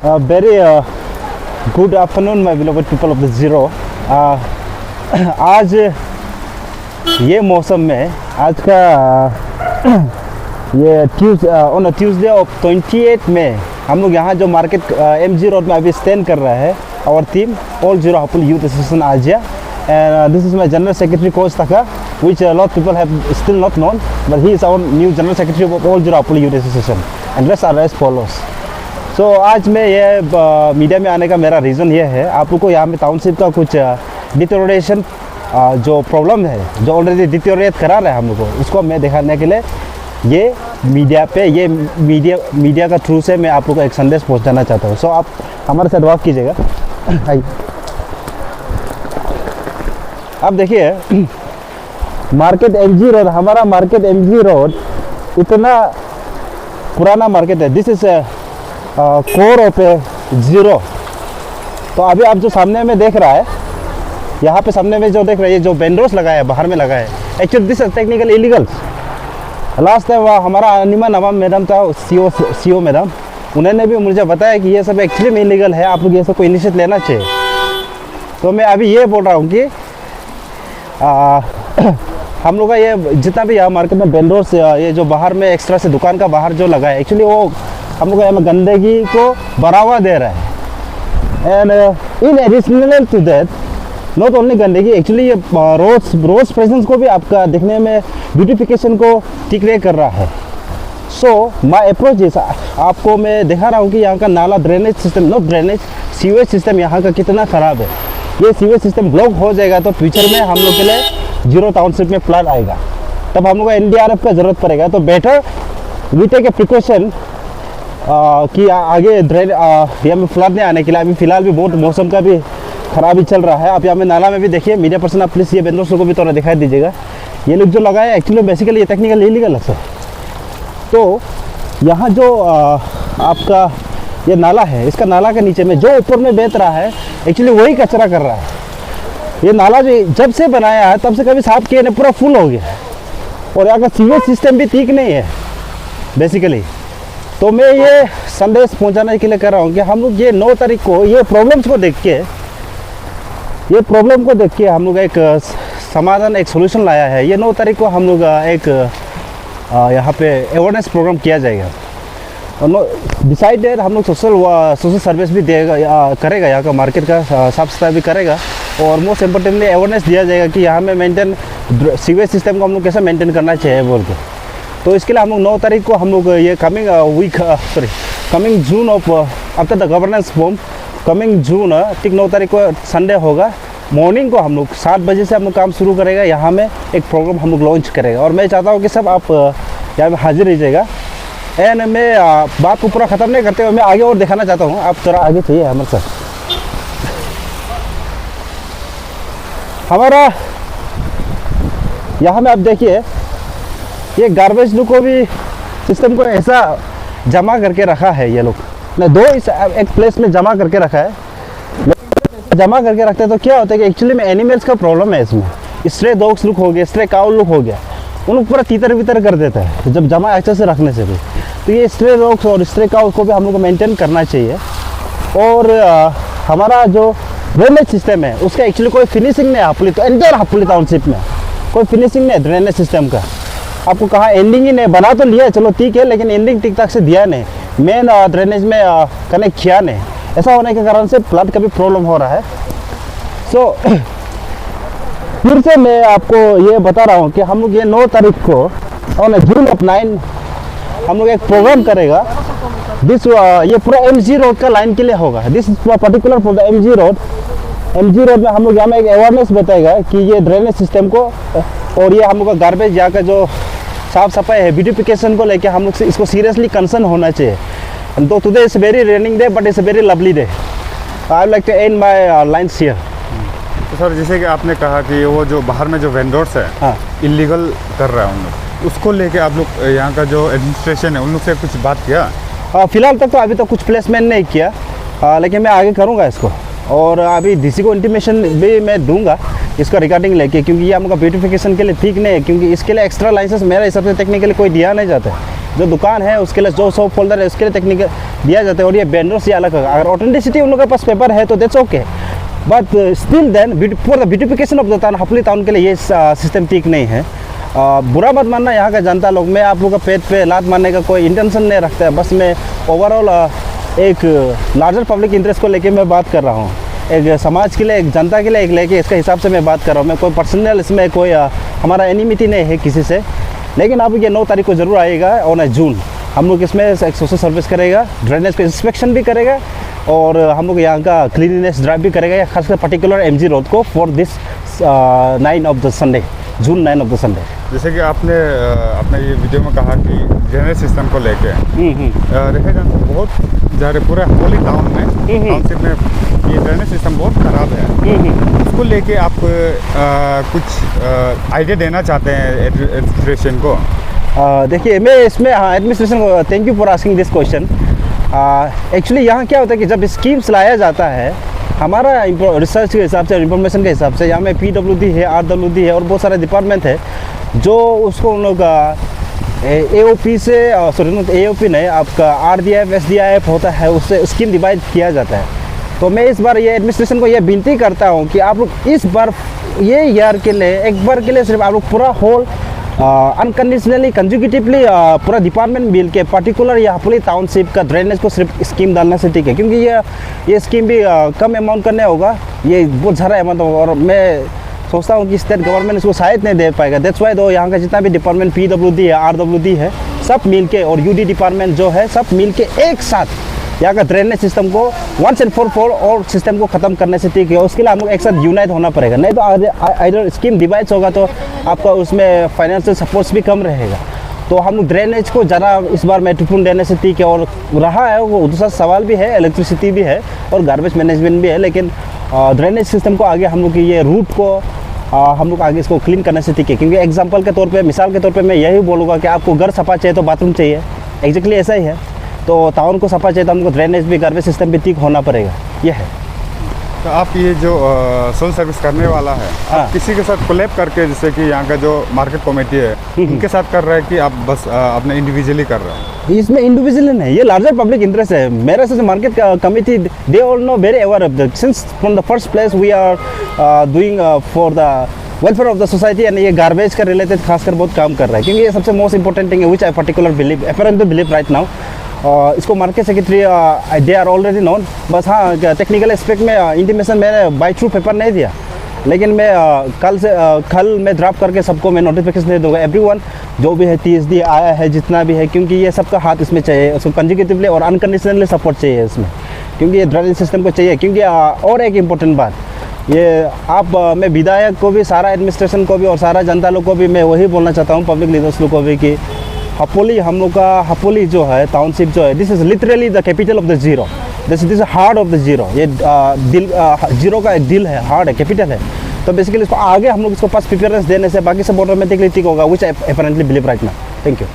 Very good afternoon, my beloved people of the Zero. आज ये मौसम में आज का ये ऑन ट्यूसडे ऑफ 28 में हम लोग यहाँ जो मार्केट MG रोड में अभी स्टैंड कर रहा है. Our team, All Zero Hapul Youth Association Asia, and this is my General Secretary Coach Taka, which a lot of people have still not known, but he is our new General Secretary of All Zero Hapul Youth Association, and rest are as follows. So आज मैं ये media में आने का मेरा reason ये है, आप लोग को यहाँ में टाउनशिप का कुछ डिटेरियोरेशन जो प्रॉब्लम है, जो ऑलरेडी डिटेरियोरेट करा रहा है हम लोग को, उसको मैं दिखाने के लिए ये मीडिया पे ये मीडिया का थ्रू से मैं आप लोग को एक संदेश पहुँचाना चाहता हूँ. सो आप हमारे साथ वॉक कीजिएगा. अब देखिए मार्केट MG रोड, हमारा मार्केट MG रोड इतना पुराना मार्केट है. This is core of zero. तो अभी आप जो सामने में देख रहा है, यहाँ पे सामने में जो देख रहे हैं, जो बेंडोर्स लगाया है बाहर में लगा है, actually this is technical illegal. Last time हमारा अनिमा नवाम मैडम था, सीओ मैडम, उन्होंने भी मुझे बताया कि ये सब एक्चुअली में इलीगल है, आप लोग ये सब को इनिशिएट लेना चाहिए. तो मैं अभी ये बोल रहा हूँ कि हम लोग का ये जितना भी यहाँ मार्केट में वेंडर्स ये जो बाहर में एक्स्ट्रा से दुकान का बाहर जो लगा है, एक्चुअली वो हम लोग यहाँ गंदगी को बढ़ावा दे रहा है. And in additional to that, not only गंदगी, एक्चुअली ये रोज प्रेजेंस को भी आपका दिखने में ब्यूटिफिकेशन को ठीक नहीं कर रहा है. सो माई अप्रोच इज, आपको मैं दिखा रहा हूँ कि यहाँ का नाला drainage system, not drainage, sewage system यहाँ का कितना ख़राब है. ये सीवेज सिस्टम ब्लॉक हो जाएगा तो फ्यूचर में हम लोग के लिए जीरो टाउनशिप में फ्लड आएगा, तब हम लोग को NDRF का ज़रूरत पड़ेगा. तो better we take a precaution कि आगे ड्रेन यहाँ में फ्लड नहीं आने के लिए. अभी फ़िलहाल भी बहुत मौसम का भी खराबी चल रहा है. आप यहाँ में नाला में भी देखिए, मीडिया पर्सन आप प्लीज़ ये बेंडर्स को भी थोड़ा दिखाई दीजिएगा. ये लोग जो लगाए एक्चुअली बेसिकली ये टेक्निकल इलीगल है सर. तो यहाँ जो आपका ये नाला है, इसका नाला के नीचे में जो ऊपर में बहत रहा है, एक्चुअली वही कचरा कर रहा है. ये नाला जो जब से बनाया है तब से कभी साफ किए नहीं, पूरा फुल हो गया है. और यहाँ का सीवेज सिस्टम भी ठीक नहीं है बेसिकली. तो मैं ये संदेश पहुँचाने के लिए कर रहा हूँ कि हम लोग ये 9 तारीख को ये प्रॉब्लम्स को देख के हम लोग एक समाधान, एक सोल्यूशन लाया है. ये 9 तारीख को हम लोग एक यहाँ पे अवेयरनेस प्रोग्राम किया जाएगा. और डिसाइडेड हम लोग सोशल सर्विस भी करेगा, यहाँ का मार्केट का साफ सफाई भी करेगा. और मोस्ट इम्पोर्टेंटली अवेयरनेस दिया जाएगा कि यहाँ में मेंटेन सीवेज सिस्टम को हम लोग कैसे मेंटेन करना चाहिए बोल के. तो इसके लिए हम लोग 9 तारीख को हम लोग ये coming June of after the governance form, coming June ठीक 9 तारीख को संडे होगा, मॉर्निंग को हम लोग 7 बजे से हम लोग काम शुरू करेगा. यहाँ में एक प्रोग्राम हम लोग लॉन्च करेगा. और मैं चाहता हूँ कि सब आप यहाँ में हाजिर रहिएगा. एंड मैं बात को पूरा ख़त्म नहीं करते हुए मैं आगे और दिखाना चाहता हूँ. आप थोड़ा आगे चाहिए हमारे साथ. हमारा यहाँ में आप देखिए, ये गार्बेज लुक को भी सिस्टम को ऐसा जमा करके रखा है. ये लोग ने दो इस एक प्लेस में जमा करके रखा है. जमा करके रखते हैं तो क्या होता है कि एक्चुअली में एनिमल्स का प्रॉब्लम है इसमें. स्ट्रे डॉग्स लुक हो गया, स्ट्रे काउ लुक हो गया, उनको पूरा तीतर वितर कर देता है जब जमा अच्छे से रखने से भी. तो ये स्ट्रे डॉग्स और स्ट्रे काउ को भी हम लोग को मेंटेन करना चाहिए. और हमारा जो ड्रेनेज सिस्टम है उसका एक्चुअली कोई फिनिशिंग नहीं है. तो एंटायर हापुली टाउनशिप में कोई फिनिशिंग नहीं है ड्रेनेज सिस्टम का. आपको कहा एंडिंग ही नहीं, बना तो लिया चलो ठीक है, लेकिन एंडिंग ठीक ठाक से दिया नहीं, मेन ड्रेनेज में कनेक्ट किया नहीं. ऐसा होने के कारण से फ्लड का भी प्रॉब्लम हो रहा है. सो फिर से मैं आपको ये बता रहा हूँ कि हम लोग ये 9 तारीख को और जून ऑफ 9 हम लोग एक प्रोग्राम करेगा. दिस ये पूरा MG रोड का लाइन के लिए होगा. This particular for the MG road में हम लोग यहाँ में एक अवेयरनेस बताएगा कि ये ड्रेनेज सिस्टम को और ये हम लोग का गार्बेज यहाँ का जो साफ सफाई है, ब्यूटिफिकेशन को लेके हम लोग से इसको सीरियसली कंसर्न होना चाहिए. तो today is very raining day but it's a very lovely day. I would like to end my lines here. तो सर जैसे कि आपने कहा कि वो जो बाहर में जो वेंडर्स है इलीगल कर रहा है उन लोग, उसको लेके आप लोग यहाँ का जो एडमिनिस्ट्रेशन है उन लोग से कुछ बात किया? फिलहाल तक तो अभी तक कुछ प्लेसमेंट नहीं किया, लेकिन मैं आगे करूँगा इसको. और अभी DC को इंटीमेशन भी मैं दूंगा इसका रिगार्डिंग लेके, क्योंकि ये हमका ब्यूटिफिकेशन के लिए ठीक नहीं है. क्योंकि इसके लिए एक्स्ट्रा लाइसेंस मेरे हिसाब से टेक्निकली कोई दिया नहीं जाता है. जो दुकान है उसके लिए जो शॉप होल्डर है उसके लिए टेक्निकल दिया जाता है, और ये वेंडर से अलग होगा। अगर ऑथेंटिसिटी उन लोगों के पास पेपर है तो that's okay, but still then for the beautification of the town, Hubli town के लिए ये सिस्टम ठीक नहीं है। बुरा मत मानना यहाँ का जनता लोग, मैं आप लोग का पेट पे लात मारने का कोई इंटेंशन नहीं रखता है, बस मैं ओवरऑल एक लार्जर पब्लिक इंटरेस्ट को लेके मैं बात कर रहा हूँ, एक समाज के लिए, एक जनता के लिए एक लेके इसके हिसाब से मैं बात कर रहा हूँ। मैं कोई पर्सनल इसमें कोई हमारा एनिमिटी नहीं है किसी से। लेकिन अब ये 9 तारीख को ज़रूर आएगा और 9 जून हम लोग इसमें एक सोशल सर्विस करेगा, ड्रेनेज को इंस्पेक्शन भी करेगा, और हम लोग यहाँ का क्लीनिनेस ड्राइव भी करेगा, या खासकर पर्टिकुलर MG रोड को for this 9 of the Sunday, June 9 of the Sunday. जैसे कि आपने अपने ये वीडियो में कहा कि ड्रेनेज सिस्टम को लेके देखा जाए तो बहुत ज़्यादा पूरे होली टाउन में, टाउनशिप में ये ड्रेनेज सिस्टम बहुत ख़राब है। उसको लेके आप कुछ आइडिया देना चाहते हैं एडमिनिस्ट्रेशन को? देखिए, मैं इसमें एडमिनिस्ट्रेशन को thank you for asking this question. Actually यहाँ क्या होता है कि जब स्कीम्स लाया जाता है, हमारा रिसर्च के हिसाब से, इंफॉर्मेशन के हिसाब से, यहाँ में PWD है, RWD है और बहुत सारे डिपार्टमेंट है जो उसको उन लोग AOP से, सॉरी AOP नहीं, आपका RDF SDIF होता है, उससे स्कीम डिवाइड किया जाता है। तो मैं इस बार ये एडमिनिस्ट्रेशन को ये विनती करता हूँ कि आप लोग इस बार ये ईयर के लिए, एक बार के लिए सिर्फ आप लोग पूरा होल अनकंडीशनली कंजिक्यूटिवली पूरा डिपार्टमेंट मिल के पर्टिकुलर यहाँ पूरी टाउनशिप का ड्रेनेज को सिर्फ स्कीम डालना से ठीक है, क्योंकि ये स्कीम भी कम अमाउंट करने होगा, ये बहुत ज़्यादा अमाउंट होगा, और मैं सोचता हूँ कि स्टेट गवर्नमेंट इसको शायद नहीं दे पाएगा। दैट्स वाई दो यहाँ का जितना भी डिपार्टमेंट PWD है, RWD है, सब मिल के, और UD डिपार्टमेंट जो है, सब मिल के एक साथ यहाँ का ड्रेनेज सिस्टम को वंस एंड फॉर और सिस्टम को ख़त्म करने से ठीक है। उसके लिए हम लोग एक साथ यूनाइट होना पड़ेगा, नहीं तो अगर स्कीम डिवाइड होगा तो आपका उसमें फाइनेंशियल सपोर्ट्स भी कम रहेगा। तो हम लोग ड्रेनेज को ज़रा इस बार महत्वपूर्ण देने से ठीक है, और रहा है वो दूसरा सवाल भी है, इलेक्ट्रिसिटी भी है और गार्बेज मैनेजमेंट भी है, लेकिन ड्रेनेज सिस्टम को आगे हम लोग की ये रूट को हम लोग आगे इसको क्लीन करने से ठीक है। क्योंकि एग्जांपल के तौर पे, मिसाल के तौर पे मैं यही बोलूँगा कि आपको घर सफा चाहिए तो बाथरूम चाहिए, एग्जैक्टली ऐसा ही है। तो टाउन को सफा चाहिए तो हमको ड्रेनेज भी, गार्बेज सिस्टम भी ठीक होना पड़ेगा, ये है। तो आप ये जो सोशल सर्विस करने वाला है, आप किसी के साथ कोलैब करके, जैसे कि यहाँ का जो मार्केट कमेटी है उनके साथ कर रहे हैं कि आप बस अपने इंडिविजुअली कर रहे हैं? इसमें इंडिविजुअली नहीं, ये लार्जर पब्लिक इंटरेस्ट है। मेरे से market committee, they all know very aware of that, since from the first place we are doing for the welfare of the society, and ये गार्बेज का रिलेटेड खासकर बहुत काम कर रहा है, क्योंकि ये सबसे मोस्ट इंपॉर्टेंट थिंग है which I particular believe, apparently believe right now. इसको market secretary they are already known, बस हाँ टेक्निकल एस्पेक्ट में इंटीमेशन मैंने बाय थ्रू पेपर नहीं दिया, लेकिन मैं कल मैं ड्राफ्ट करके सबको मैं नोटिफिकेशन दे दूँगा, एवरीवन जो भी है TSD आया है जितना भी है, क्योंकि ये सबका हाथ इसमें चाहिए, उसको कंजिक्यूटिवली और अनकंडीशनली सपोर्ट चाहिए इसमें, क्योंकि ये ड्रेनेज सिस्टम को चाहिए। क्योंकि और एक इम्पोर्टेंट बात, ये मैं विधायक को भी, सारा एडमिनिस्ट्रेशन को भी और सारा जनता लोग को भी मैं वही बोलना चाहता हूँ, पब्लिक लीडर्स लोग को भी, कि हपोली, हम लोग का हपोली जो है टाउनशिप जो है, this is literally the capital of the zero, this is heart of the zero. ये दिल, जीरो का एक दिल है, हार्ट है, कैपिटल है। तो बेसिकली इसको आगे हम लोग इसको पास प्रिफरेंस देने से बाकी सब ऑटोमेटिकली ठीक होगा, which I apparently believe right now. Thank you.